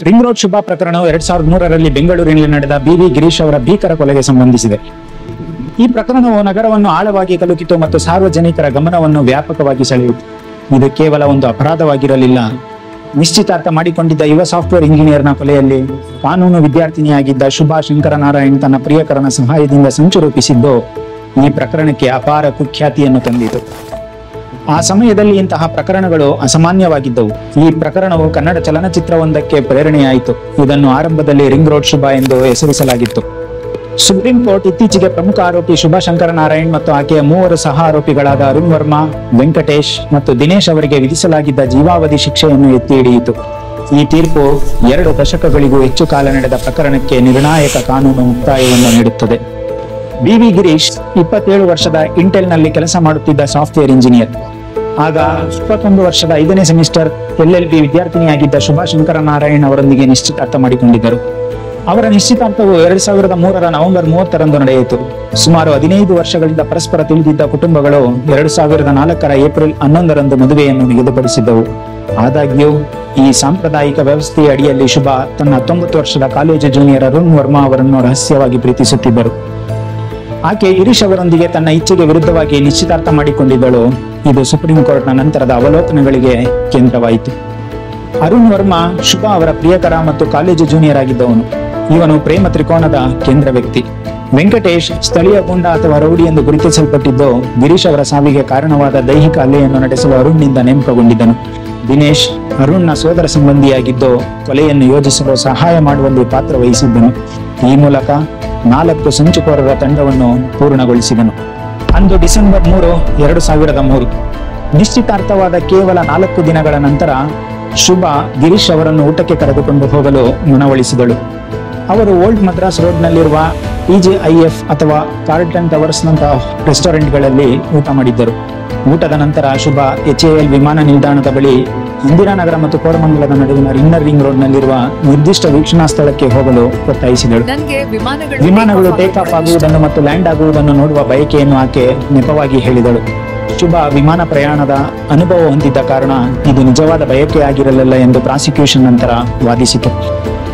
Ring road Shubha ಪ್ರಕರಣವು 2003ರಲ್ಲಿ ಬೆಂಗಳೂರಿನಲ್ಲಿ ನಡೆದ ಬಿ.ವಿ. ಗಿರೀಶ್ ಅವರ ಭೀಕರ ಕೊಲೆಗೆ ಸಂಬಂಧಿಸಿದೆ. ಈ ಪ್ರಕರಣವು ನಗರವನ್ನು ಆಳವಾಗಿ ಕಲುಕಿತು ಮತ್ತು ಸಾರ್ವಜನಿಕರ ಗಮನವನ್ನು ವ್ಯಾಪಕವಾಗಿ ಸೆಳೆಯಿತು. ಇದು ಕೇವಲ ಒಂದು ಅಪರಾಧವಾಗಿರಲಿಲ್ಲ. ನಿಶ್ಚಿತಾರ್ಥ ಮಾಡಿಕೊಂಡಿದ್ದ ಯುವ ಸಾಫ್ಟ್ವೇರ್ ಇಂಜಿನಿಯರ್ನ ಕೊಲೆಯಲ್ಲಿ ಕಾನೂನು ವಿದ್ಯಾರ್ಥಿನಿಯಾಗಿದ್ದ ಶುಭಾ ಶಂಕರನಾರಾಯಣ್ ತನ್ನ ಪ್ರಿಯಕರನ ಸಹಾಯದಿಂದ ಸಂಚು ರೂಪಿಸಿದ್ದು ಈ ಪ್ರಕರಣಕ್ಕೆ ಅಪಾರ ಕುಖ್ಯಾತಿಯನ್ನು ತಂದಿತು. ಆ ಸಮಯದಲ್ಲಿ ಇಂತಹ ಪ್ರಕರಣಗಳು ಅಸಾಮಾನ್ಯವಾಗಿದ್ದವು. ಈ ಪ್ರಕರಣವು ಕನ್ನಡ ಚಲನಚಿತ್ರವೊಂದಕ್ಕೆ ಪ್ರೇರಣೆಯಾಯಿತು. ಇದನ್ನು ಆರಂಭದಲ್ಲಿ ರಿಂಗ್ ರೋಡ್ ಶುಭಾ ಎಂದು ಹೆಸರಿಸಲಾಗಿತ್ತು. ಸುಪ್ರೀಂ ಕೋರ್ಟ್ ಇತ್ತೀಚೆಗೆ ಪ್ರಮುಖ ಆರೋಪಿ ಶುಭಾ ಶಂಕರನಾರಾಯಣ್ ಮತ್ತು ಆಕೆಯ 3 ಸಹ ಆರೋಪಿಗಳಾದ ಅರುಣ್ ವರ್ಮಾ, ವೆಂಕಟೇಶ್ ಮತ್ತು ದಿನೇಶ್ ಅವರಿಗೆ ವಿಧಿಸಲಾಗಿದ್ದ ಜೀವಾವಧಿ ಶಿಕ್ಷೆಯನ್ನು ಎತ್ತಿ ಹಿಡಿಯಿತು. ಈ ತೀರ್ಪು 2 ದಶಕಗಳಿಗೂ ಹೆಚ್ಚು ಕಾಲ ನಡೆದ ಪ್ರಕರಣಕ್ಕೆ ನಿರ್ಣಾಯಕ ಕಾನೂನು ಮುಕ್ತಾಯವನ್ನು ನೀಡುತ್ತದೆ. ಬಿ.ವಿ. ಗಿರೀಶ್ 27 ವರ್ಷದ ಇಂಟೆಲ್ನಲ್ಲಿ ಕೆಲಸ ಮಾಡುತ್ತಿದ್ದ ಸಾಫ್ಟ್ವೇರ್ ಇಂಜಿನಿಯರ್. ಆಗ 21 ವರ್ಷದ 5ನೇ ಸೆಮಿಸ್ಟರ್ LLB ವಿದ್ಯಾರ್ಥಿನಿಯಾಗಿದ್ದ ಶುಭಾ ಶಂಕರನಾರಾಯಣ್ ಅವರೊಂದಿಗೆ ನಿಶ್ಚಿತಾರ್ಥ ಮಾಡಿಕೊಂಡಿದ್ದರು. ಅವರ ನಿಶ್ಚಿತಾರ್ಥವು 2003ರ ನವೆಂಬರ್ 30ರಂದು ನಡೆಯಿತು. ಸುಮಾರು 15 ವರ್ಷಗಳಿಂದ ಪರಸ್ಪರ ತಿಳಿದಿದ್ದ ಕುಟುಂಬಗಳು 2004ರ ಏಪ್ರಿಲ್ 11ರಂದು ಮದುವೆಯನ್ನು ನಿಗದಿಪಡಿಸಿದ್ದವು. ಆದಾಗ್ಯೂ ಈ ಸಾಂಪ್ರದಾಯಿಕ ವ್ಯವಸ್ಥೆಯ ಅಡಿಯಲ್ಲಿ ಶುಭಾ ತನ್ನ 19 ವರ್ಷದ ಕಾಲೇಜು ಜೂನಿಯರ್ ಅರುಣ್ ವರ್ಮಾ ಅವರನ್ನು ರಹಸ್ಯವಾಗಿ ಪ್ರೀತಿಸುತ್ತಿದ್ದರು. ಆಕೆ ಗಿರೀಶ್ ಅವರೊಂದಿಗೆ ತನ್ನ ಇಚ್ಛೆಗೆ ವಿರುದ್ಧವಾಗಿ ನಿಶ್ಚಿತಾರ್ಥ ಮಾಡಿಕೊಂಡಿದ್ದಳು. ಇದು ಸುಪ್ರೀಂ ಕೋರ್ಟ್ನ ನಂತರದ ಅವಲೋಕನಗಳಿಗೆ ಕೇಂದ್ರವಾಯಿತು. ಅರುಣ್ ವರ್ಮಾ ಶುಭಾ ಅವರ ಪ್ರಿಯಕರ ಮತ್ತು ಕಾಲೇಜು ಜೂನಿಯರ್ ಆಗಿದ್ದವನು. ಇವನು ಪ್ರೇಮ ತ್ರಿಕೋನದ ಕೇಂದ್ರ ವ್ಯಕ್ತಿ. ವೆಂಕಟೇಶ್ ಸ್ಥಳೀಯ ಗೂಂಡ ಅಥವಾ ರೌಡಿ ಎಂದು ಗುರುತಿಸಲ್ಪಟ್ಟಿದ್ದು ಗಿರೀಶ್ ಅವರ ಸಾವಿಗೆ ಕಾರಣವಾದ ದೈಹಿಕ ಹಲ್ಲೆಯನ್ನು ನಡೆಸಲು ಅರುಣ್ನಿಂದ ನೇಮಕಗೊಂಡಿದ್ದನು. ದಿನೇಶ್ ಅರುಣ್ನ ಸೋದರ ಸಂಬಂಧಿಯಾಗಿದ್ದು ಕೊಲೆಯನ್ನು ಯೋಜಿಸಲು ಸಹಾಯ ಮಾಡುವಲ್ಲಿ ಪಾತ್ರ ವಹಿಸಿದ್ದನು. ಈ ಮೂಲಕ 4 ಸಂಚುಕೋರರ ತಂಡವನ್ನು ಪೂರ್ಣಗೊಳಿಸಿದನು. ಅಂದು ಡಿಸೆಂಬರ್ 3, 2003. ನಿಶ್ಚಿತಾರ್ಥವಾದ ಕೇವಲ 4 ದಿನಗಳ ನಂತರ ಶುಭಾ ಗಿರೀಶ್ ಅವರನ್ನು ಊಟಕ್ಕೆ ಕರೆದುಕೊಂಡು ಹೋಗಲು ಮನವೊಲಿಸಿದಳು. ಅವರು ಓಲ್ಡ್ ಮದ್ರಾಸ್ ರೋಡ್ನಲ್ಲಿರುವ PJIF ಅಥವಾ ಕಾರ್ಲ್ಟನ್ ಟವರ್ಸ್ ನಂತಹ ರೆಸ್ಟೋರೆಂಟ್ಗಳಲ್ಲಿ ಊಟ ಮಾಡಿದ್ದರು. ಊಟದ ನಂತರ ಶುಭಾ HAL ವಿಮಾನ ನಿಲ್ದಾಣದ ಬಳಿ ಇಂದಿರಾನಗರ ಮತ್ತು ಕೋರಮಂಗಲದ ನಡುವಿನ ಇನ್ನರ್ ರಿಂಗ್ ರೋಡ್ನಲ್ಲಿರುವ ನಿರ್ದಿಷ್ಟ ವೀಕ್ಷಣಾ ಸ್ಥಳಕ್ಕೆ ಹೋಗಲು ಒತ್ತಾಯಿಸಿದಳು. ವಿಮಾನಗಳು ಟೇಕ್ ಆಫ್ ಆಗುವುದನ್ನು ಮತ್ತು ಲ್ಯಾಂಡ್ ಆಗುವುದನ್ನು ನೋಡುವ ಬಯಕೆಯನ್ನು ಆಕೆ ನೆಪವಾಗಿ ಹೇಳಿದಳು. ಶುಭಾ ವಿಮಾನ ಪ್ರಯಾಣದ ಅನುಭವ ಹೊಂದಿದ್ದ ಕಾರಣ ಇದು ನಿಜವಾದ ಬಯಕೆಯಾಗಿರಲಿಲ್ಲ ಎಂದು ಪ್ರಾಸಿಕ್ಯೂಷನ್ ನಂತರ ವಾದಿಸಿತು.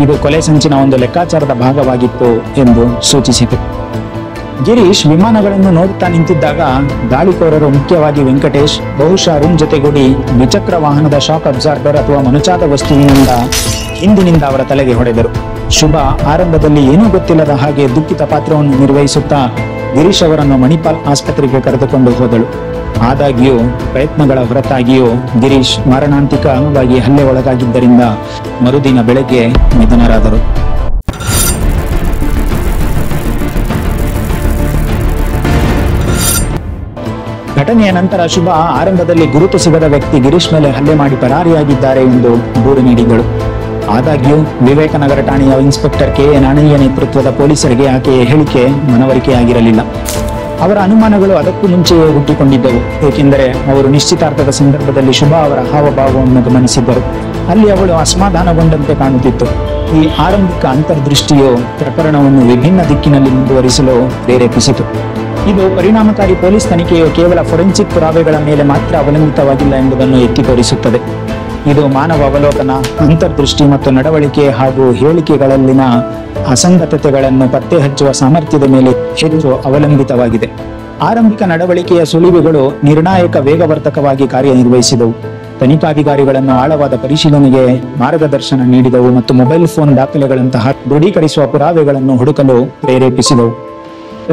ಇದು ಕೊಲೆ ಸಂಚಿನ ಒಂದು ಲೆಕ್ಕಾಚಾರದ ಭಾಗವಾಗಿತ್ತು ಎಂದು ಸೂಚಿಸಿತು. ಗಿರೀಶ್ ವಿಮಾನಗಳನ್ನು ನೋಡುತ್ತಾ ನಿಂತಿದ್ದಾಗ ದಾಳಿಕೋರರು, ಮುಖ್ಯವಾಗಿ ವೆಂಕಟೇಶ್, ಬಹುಶಃ ಅರುಣ್ ಜೊತೆಗೂಡಿ ದ್ವಿಚಕ್ರ ವಾಹನದ ಶಾಕ್ ಅಬ್ಸಾರ್ಬರ್ ಅಥವಾ ಮನುಚಾದ ವಸ್ತುವಿನಿಂದ ಹಿಂದಿನಿಂದ ಅವರ ತಲೆಗೆ ಹೊಡೆದರು. ಶುಭಾ ಆರಂಭದಲ್ಲಿ ಏನೂ ಗೊತ್ತಿಲ್ಲದ ಹಾಗೆ ದುಃಖಿತ ಪಾತ್ರವನ್ನು ನಿರ್ವಹಿಸುತ್ತಾ ಗಿರೀಶ್ ಅವರನ್ನು ಮಣಿಪಾಲ್ ಆಸ್ಪತ್ರೆಗೆ ಕರೆದುಕೊಂಡು ಹೋದಳು. ಆದಾಗ್ಯೂ ಪ್ರಯತ್ನಗಳ ಹೊರತಾಗಿಯೂ ಗಿರೀಶ್ ಮಾರಣಾಂತಿಕವಾಗಿ ಹಲ್ಲೆ ಒಳಗಾಗಿದ್ದರಿಂದ ಮರುದಿನ ಬೆಳಗ್ಗೆ ನಿಧನರಾದರು. ಘಟನೆಯ ನಂತರ ಶುಭಾ ಆರಂಭದಲ್ಲಿ ಗುರುತು ಸಿಗದ ವ್ಯಕ್ತಿ ಗಿರೀಶ್ ಮೇಲೆ ಹಲ್ಲೆ ಮಾಡಿ ಪರಾರಿಯಾಗಿದ್ದಾರೆ ಎಂದು ದೂರು ನೀಡಿದ್ದಳು. ಆದಾಗ್ಯೂ ವಿವೇಕನಗರ ಠಾಣೆಯ ಇನ್ಸ್ಪೆಕ್ಟರ್ KA ನಾಣಯ್ಯ ನೇತೃತ್ವದ ಪೊಲೀಸರಿಗೆ ಆಕೆಯ ಹೇಳಿಕೆ ಮನವರಿಕೆಯಾಗಿರಲಿಲ್ಲ. ಅವರ ಅನುಮಾನಗಳು ಅದಕ್ಕೂ ಮುಂಚೆಯೇ ಹುಟ್ಟಿಕೊಂಡಿದ್ದವು. ಏಕೆಂದರೆ ಅವರು ನಿಶ್ಚಿತಾರ್ಥದ ಸಂದರ್ಭದಲ್ಲಿ ಶುಭಾ ಅವರ ಹಾವಭಾವವನ್ನು ಗಮನಿಸಿದ್ದರು. ಅಲ್ಲಿ ಅವಳು ಅಸಮಾಧಾನಗೊಂಡಂತೆ ಕಾಣುತ್ತಿತ್ತು. ಈ ಆರಂಭಿಕ ಅಂತರ್ದೃಷ್ಟಿಯು ಪ್ರಕರಣವನ್ನು ವಿಭಿನ್ನ ದಿಕ್ಕಿನಲ್ಲಿ ಮುಂದುವರಿಸಲು ಪ್ರೇರೇಪಿಸಿತು. ಇದು ಪರಿಣಾಮಕಾರಿ ಪೊಲೀಸ್ ತನಿಖೆಯು ಕೇವಲ ಫೊರೆನ್ಸಿಕ್ ಪುರಾವೆಗಳ ಮೇಲೆ ಮಾತ್ರ ಅವಲಂಬಿತವಾಗಿಲ್ಲ ಎಂಬುದನ್ನು ಎತ್ತಿ ತೋರಿಸುತ್ತದೆ. ಇದು ಮಾನವ ಅವಲೋಕನ, ಅಂತರ್ದೃಷ್ಟಿ ಮತ್ತು ನಡವಳಿಕೆ ಹಾಗೂ ಹೇಳಿಕೆಗಳಲ್ಲಿನ ಅಸಂಗತತೆಗಳನ್ನು ಪತ್ತೆ ಹಚ್ಚುವ ಸಾಮರ್ಥ್ಯದ ಮೇಲೆ ಹೆಚ್ಚು ಅವಲಂಬಿತವಾಗಿದೆ. ಆರಂಭಿಕ ನಡವಳಿಕೆಯ ಸುಳಿವುಗಳು ನಿರ್ಣಾಯಕ ವೇಗವರ್ಧಕವಾಗಿ ಕಾರ್ಯನಿರ್ವಹಿಸಿದವು. ತನಿಖಾಧಿಕಾರಿಗಳನ್ನು ಆಳವಾದ ಪರಿಶೀಲನೆಗೆ ಮಾರ್ಗದರ್ಶನ ನೀಡಿದವು ಮತ್ತು ಮೊಬೈಲ್ ಫೋನ್ ದಾಖಲೆಗಳಂತಹ ದೃಢೀಕರಿಸುವ ಪುರಾವೆಗಳನ್ನು ಹುಡುಕಲು ಪ್ರೇರೇಪಿಸಿದವು.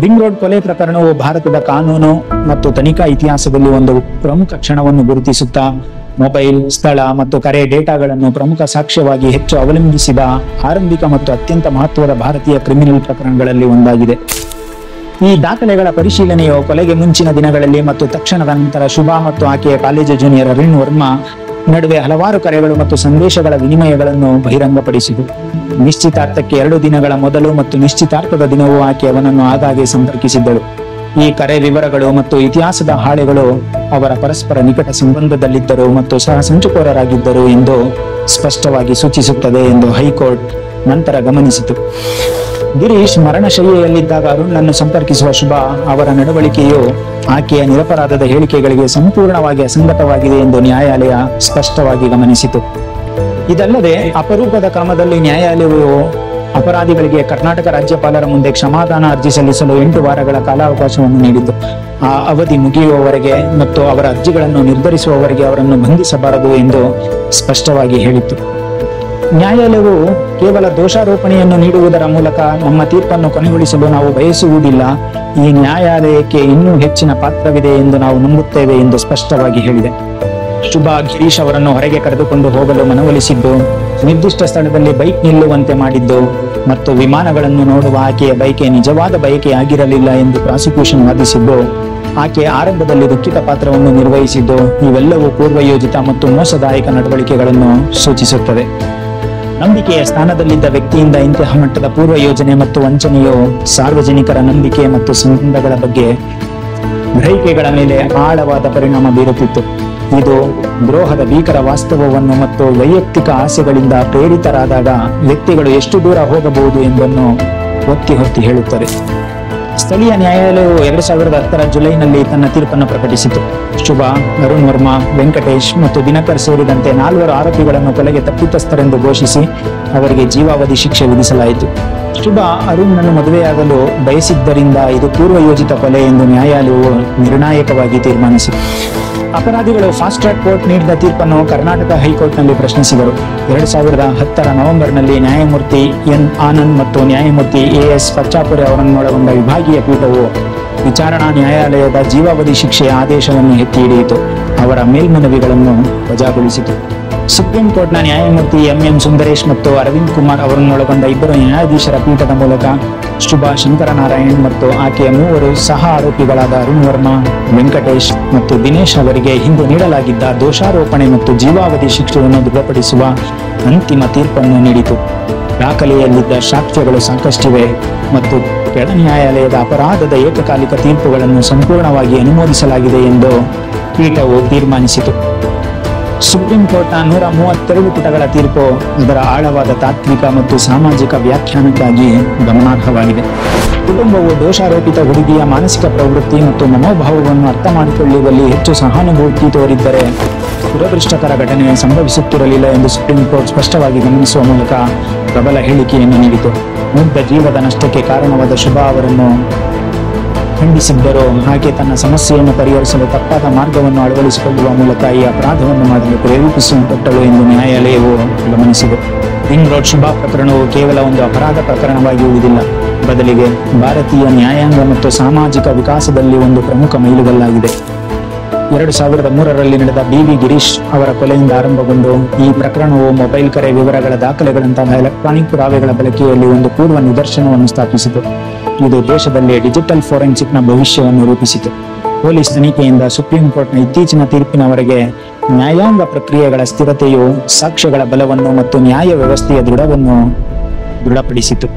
ರಿಂಗ್ ರೋಡ್ ಕೊಲೆ ಪ್ರಕರಣವು ಭಾರತದ ಕಾನೂನು ಮತ್ತು ತನಿಖಾ ಇತಿಹಾಸದಲ್ಲಿ ಒಂದು ಪ್ರಮುಖ ಕ್ಷಣವನ್ನು ಗುರುತಿಸುತ್ತಾ ಮೊಬೈಲ್, ಸ್ಥಳ ಮತ್ತು ಕರೆ ಡೇಟಾಗಳನ್ನು ಪ್ರಮುಖ ಸಾಕ್ಷ್ಯವಾಗಿ ಹೆಚ್ಚು ಅವಲಂಬಿಸಿದ ಆರಂಭಿಕ ಮತ್ತು ಅತ್ಯಂತ ಮಹತ್ವದ ಭಾರತೀಯ ಕ್ರಿಮಿನಲ್ ಪ್ರಕರಣಗಳಲ್ಲಿ ಒಂದಾಗಿದೆ. ಈ ದಾಖಲೆಗಳ ಪರಿಶೀಲನೆಯು ಕೊಲೆಗೆ ಮುಂಚಿನ ದಿನಗಳಲ್ಲಿ ಮತ್ತು ತಕ್ಷಣದ ನಂತರ ಶುಭಾ ಮತ್ತು ಆಕೆಯ ಕಾಲೇಜು ಜೂನಿಯರ್ ಅರುಣ್ ವರ್ಮಾ ನಡುವೆ ಹಲವಾರು ಕರೆಗಳು ಮತ್ತು ಸಂದೇಶಗಳ ವಿನಿಮಯಗಳನ್ನು ಬಹಿರಂಗಪಡಿಸಿತು. ನಿಶ್ಚಿತಾರ್ಥಕ್ಕೆ 2 ದಿನಗಳ ಮೊದಲು ಮತ್ತು ನಿಶ್ಚಿತಾರ್ಥದ ದಿನವೂ ಆಕೆ ಅವನನ್ನು ಆಗಾಗ್ಗೆ ಸಂಪರ್ಕಿಸಿದ್ದಳು. ಈ ಕರೆ ವಿವರಗಳು ಮತ್ತು ಇತಿಹಾಸದ ಹಾಳೆಗಳು ಅವರ ಪರಸ್ಪರ ನಿಕಟ ಸಂಬಂಧದಲ್ಲಿದ್ದರು ಮತ್ತು ಸಹ ಸಂಚುಕೋರರಾಗಿದ್ದರು ಎಂದು ಸ್ಪಷ್ಟವಾಗಿ ಸೂಚಿಸುತ್ತದೆ ಎಂದು ಹೈಕೋರ್ಟ್ ನಂತರ ಗಮನಿಸಿತು. ಗಿರೀಶ್ ಮರಣಶಯ್ಯೆಯಲ್ಲಿದ್ದಾಗ ಅರುಣ್ನನ್ನು ಸಂಪರ್ಕಿಸುವ ಶುಭಾ ಅವರ ನಡವಳಿಕೆಯು ಆಕೆಯ ನಿರಪರಾಧದ ಹೇಳಿಕೆಗಳಿಗೆ ಸಂಪೂರ್ಣವಾಗಿ ಅಸಂಗತವಾಗಿದೆ ಎಂದು ನ್ಯಾಯಾಲಯ ಸ್ಪಷ್ಟವಾಗಿ ಗಮನಿಸಿತು. ಇದಲ್ಲದೆ ಅಪರೂಪದ ಕ್ರಮದಲ್ಲಿ ನ್ಯಾಯಾಲಯವು ಅಪರಾಧಿಗಳಿಗೆ ಕರ್ನಾಟಕ ರಾಜ್ಯಪಾಲರ ಮುಂದೆ ಕ್ಷಮಾದಾನ ಅರ್ಜಿ ಸಲ್ಲಿಸಲು 8 ವಾರಗಳ ಕಾಲಾವಕಾಶವನ್ನು ನೀಡಿತು. ಆ ಅವಧಿ ಮುಗಿಯುವವರೆಗೆ ಮತ್ತು ಅವರ ಅರ್ಜಿಗಳನ್ನು ನಿರ್ಧರಿಸುವವರೆಗೆ ಅವರನ್ನು ಬಂಧಿಸಬಾರದು ಎಂದು ಸ್ಪಷ್ಟವಾಗಿ ಹೇಳಿತ್ತು. ನ್ಯಾಯಾಲಯವು ಕೇವಲ ದೋಷಾರೋಪಣೆಯನ್ನು ನೀಡುವುದರ ಮೂಲಕ ನಮ್ಮ ತೀರ್ಪನ್ನು ಕೊನೆಗೊಳಿಸಲು ನಾವು ಬಯಸುವುದಿಲ್ಲ, ಈ ನ್ಯಾಯಾಲಯಕ್ಕೆ ಇನ್ನೂ ಹೆಚ್ಚಿನ ಪಾತ್ರವಿದೆ ಎಂದು ನಾವು ನಂಬುತ್ತೇವೆ ಎಂದು ಸ್ಪಷ್ಟವಾಗಿ ಹೇಳಿದೆ. ಶುಭಾ ಗಿರೀಶ್ ಅವರನ್ನು ಹೊರಗೆ ಕರೆದುಕೊಂಡು ಹೋಗಲು ಮನವೊಲಿಸಿದ್ದು, ನಿರ್ದಿಷ್ಟ ಸ್ಥಳದಲ್ಲಿ ಬೈಕ್ ನಿಲ್ಲುವಂತೆ ಮಾಡಿದ್ದು ಮತ್ತು ವಿಮಾನಗಳನ್ನು ನೋಡುವ ಆಕೆಯ ಬಯಕೆ ನಿಜವಾದ ಬಯಕೆಯಾಗಿರಲಿಲ್ಲ ಎಂದು ಪ್ರಾಸಿಕ್ಯೂಷನ್ ವಾದಿಸಿದ್ದು, ಆಕೆ ಆರಂಭದಲ್ಲಿ ದುಃಖಿತ ಪಾತ್ರವನ್ನು ನಿರ್ವಹಿಸಿದ್ದು ಇವೆಲ್ಲವೂ ಪೂರ್ವಯೋಜಿತ ಮತ್ತು ಮೋಸದಾಯಕ ನಡವಳಿಕೆಗಳನ್ನು ಸೂಚಿಸುತ್ತದೆ. ನಂಬಿಕೆಯ ಸ್ಥಾನದಲ್ಲಿದ್ದ ವ್ಯಕ್ತಿಯಿಂದ ಇಂತಹ ಮಟ್ಟದ ಪೂರ್ವ ಯೋಜನೆ ಮತ್ತು ವಂಚನೆಯು ಸಾರ್ವಜನಿಕರ ನಂಬಿಕೆ ಮತ್ತು ಸಂಬಂಧಗಳ ಬಗ್ಗೆ ಗ್ರಹಿಕೆಗಳ ಮೇಲೆ ಆಳವಾದ ಪರಿಣಾಮ ಬೀರುತ್ತಿತ್ತು. ಇದು ದ್ರೋಹದ ಭೀಕರ ವಾಸ್ತವವನ್ನು ಮತ್ತು ವೈಯಕ್ತಿಕ ಆಸೆಗಳಿಂದ ಪ್ರೇರಿತರಾದಾಗ ವ್ಯಕ್ತಿಗಳು ಎಷ್ಟು ದೂರ ಹೋಗಬಹುದು ಎಂಬುದನ್ನು ಒತ್ತಿ ಹೊತ್ತಿ ಹೇಳುತ್ತದೆ. ಸ್ಥಳೀಯ ನ್ಯಾಯಾಲಯವು 2010 ಜುಲೈನಲ್ಲಿ ತನ್ನ ತೀರ್ಪನ್ನು ಪ್ರಕಟಿಸಿತು. ಶುಭಾ, ಅರುಣ್ ವರ್ಮಾ, ವೆಂಕಟೇಶ್ ಮತ್ತು ದಿನಕರ್ ಸೇರಿದಂತೆ 4 ಆರೋಪಿಗಳನ್ನು ಕೊಲೆಗೆ ತಪ್ಪಿತಸ್ಥರೆಂದು ಘೋಷಿಸಿ ಅವರಿಗೆ ಜೀವಾವಧಿ ಶಿಕ್ಷೆ ವಿಧಿಸಲಾಯಿತು. ಶುಭಾ ಅರುಣ್ನನ್ನು ಮದುವೆಯಾಗಲು ಬಯಸಿದ್ದರಿಂದ ಇದು ಪೂರ್ವಯೋಜಿತ ಕೊಲೆ ಎಂದು ನ್ಯಾಯಾಲಯವು ನಿರ್ಣಾಯಕವಾಗಿ ತೀರ್ಮಾನಿಸಿತು. ಅಪರಾಧಿಗಳು ಫಾಸ್ಟ್ ಟ್ರ್ಯಾಕ್ ಕೋರ್ಟ್ ನೀಡಿದ ತೀರ್ಪನ್ನು ಕರ್ನಾಟಕ ಹೈಕೋರ್ಟ್ನಲ್ಲಿ ಪ್ರಶ್ನಿಸಿದರು. 2010 ನವೆಂಬರ್ನಲ್ಲಿ ನ್ಯಾಯಮೂರ್ತಿ ಎನ್ ಆನಂದ್ ಮತ್ತು ನ್ಯಾಯಮೂರ್ತಿ ಎಎಸ್ ಪಚ್ಚಾಪುರೆ ಅವರನ್ನೊಳಗೊಂಡ ವಿಭಾಗೀಯ ಪೀಠವು ವಿಚಾರಣಾ ನ್ಯಾಯಾಲಯದ ಜೀವಾವಧಿ ಶಿಕ್ಷೆಯ ಆದೇಶವನ್ನು ಎತ್ತಿ ಹಿಡಿಯಿತು. ಅವರ ಮೇಲ್ಮನವಿಗಳನ್ನು ವಜಾಗೊಳಿಸಿತು. ಸುಪ್ರೀಂ ಕೋರ್ಟ್ನ ನ್ಯಾಯಮೂರ್ತಿ ಎಂ ಸುಂದರೇಶ್ ಮತ್ತು ಅರವಿಂದ್ ಕುಮಾರ್ ಅವರನ್ನೊಳಗೊಂಡ 2 ನ್ಯಾಯಾಧೀಶರ ಪೀಠದ ಮೂಲಕ ಶುಭಾ ಶಂಕರನಾರಾಯಣ್ ಮತ್ತು ಆಕೆಯ 3 ಸಹ ಆರೋಪಿಗಳಾದ ಅರುಣ್ ವರ್ಮಾ, ವೆಂಕಟೇಶ್ ಮತ್ತು ದಿನೇಶ್ ಅವರಿಗೆ ಹಿಂದೆ ನೀಡಲಾಗಿದ್ದ ದೋಷಾರೋಪಣೆ ಮತ್ತು ಜೀವಾವಧಿ ಶಿಕ್ಷೆಯನ್ನು ದೃಢಪಡಿಸುವ ಅಂತಿಮ ತೀರ್ಪನ್ನು ನೀಡಿತು. ದಾಖಲೆಯಲ್ಲಿದ್ದ ಸಾಕ್ಷ್ಯಗಳು ಸಾಕಷ್ಟಿವೆ ಮತ್ತು ಕೆಳ ನ್ಯಾಯಾಲಯದ ಅಪರಾಧದ ಏಕಕಾಲಿಕ ತೀರ್ಪುಗಳನ್ನು ಸಂಪೂರ್ಣವಾಗಿ ಅನುಮೋದಿಸಲಾಗಿದೆ ಎಂದು ಪೀಠವು ತೀರ್ಮಾನಿಸಿತು. ಸುಪ್ರೀಂ ಕೋರ್ಟ್ನ 132 ಪುಟಗಳ ತೀರ್ಪು ಅದರ ಆಳವಾದ ತಾತ್ವಿಕ ಮತ್ತು ಸಾಮಾಜಿಕ ವ್ಯಾಖ್ಯಾನಕ್ಕಾಗಿ ಗಮನಾರ್ಹವಾಗಿದೆ. ಕುಟುಂಬವು ದೋಷಾರೋಪಿತ ಹುಡುಗಿಯ ಮಾನಸಿಕ ಪ್ರವೃತ್ತಿ ಮತ್ತು ಮನೋಭಾವವನ್ನು ಅರ್ಥ ಮಾಡಿಕೊಳ್ಳುವಲ್ಲಿ ಹೆಚ್ಚು ಸಹಾನುಭೂತಿ ತೋರಿದ್ದರೆ ದುರದೃಷ್ಟಕರ ಘಟನೆ ಸಂಭವಿಸುತ್ತಿರಲಿಲ್ಲ ಎಂದು ಸುಪ್ರೀಂ ಕೋರ್ಟ್ ಸ್ಪಷ್ಟವಾಗಿ ಗಮನಿಸುವ ಮೂಲಕ ಪ್ರಬಲ ಹೇಳಿಕೆಯನ್ನು ನೀಡಿತು. ಮುಗ್ಧ ಜೀವದ ನಷ್ಟಕ್ಕೆ ಕಾರಣವಾದ ಶುಭಾ ಅವರನ್ನು ಖಂಡಿಸಿದ್ದರೂ ಆಕೆ ತನ್ನ ಸಮಸ್ಯೆಯನ್ನು ಪರಿಹರಿಸಲು ತಪ್ಪಾದ ಮಾರ್ಗವನ್ನು ಅಳವಡಿಸಿಕೊಳ್ಳುವ ಮೂಲಕ ಈ ಅಪರಾಧವನ್ನು ಮಾಡಲು ಪ್ರೇರೇಪಿಸುವಂತಟ್ಟಳು ಎಂದು ನ್ಯಾಯಾಲಯವು ಗಮನಿಸಿದೆ. ರಿಂಗ್ ರೋಡ್ ಶುಭಾ ಪ್ರಕರಣವು ಕೇವಲ ಒಂದು ಅಪರಾಧ ಪ್ರಕರಣವಾಗಿ ಉಳಿದಿಲ್ಲ, ಬದಲಿಗೆ ಭಾರತೀಯ ನ್ಯಾಯಾಂಗ ಮತ್ತು ಸಾಮಾಜಿಕ ವಿಕಾಸದಲ್ಲಿ ಒಂದು ಪ್ರಮುಖ ಮೈಲುಗಲ್ಲಾಗಿದೆ. 2003ರಲ್ಲಿ ನಡೆದ BV ಗಿರೀಶ್ ಅವರ ಕೊಲೆಯಿಂದ ಆರಂಭಗೊಂಡು ಈ ಪ್ರಕರಣವು ಮೊಬೈಲ್ ಕರೆ ವಿವರಗಳ ದಾಖಲೆಗಳಂತಹ ಎಲೆಕ್ಟ್ರಾನಿಕ್ ಪುರಾವೆಗಳ ಬಳಕೆಯಲ್ಲಿ ಒಂದು ಪೂರ್ವ ನಿದರ್ಶನವನ್ನು ಸ್ಥಾಪಿಸಿತು. ಇದು ದೇಶದಲ್ಲಿ ಡಿಜಿಟಲ್ ಫೋರೆನ್ಸಿಕ್ನ ಭವಿಷ್ಯವನ್ನು ರೂಪಿಸಿತು. ಪೊಲೀಸ್ ತನಿಖೆಯಿಂದ ಸುಪ್ರೀಂ ಕೋರ್ಟ್ನ ಇತ್ತೀಚಿನ ತೀರ್ಪಿನವರೆಗೆ ನ್ಯಾಯಾಂಗ ಪ್ರಕ್ರಿಯೆಗಳ ಸ್ಥಿರತೆಯು ಸಾಕ್ಷ್ಯಗಳ ಬಲವನ್ನು ಮತ್ತು ನ್ಯಾಯ ವ್ಯವಸ್ಥೆಯ ದೃಢವನ್ನು ದೃಢಪಡಿಸಿತು.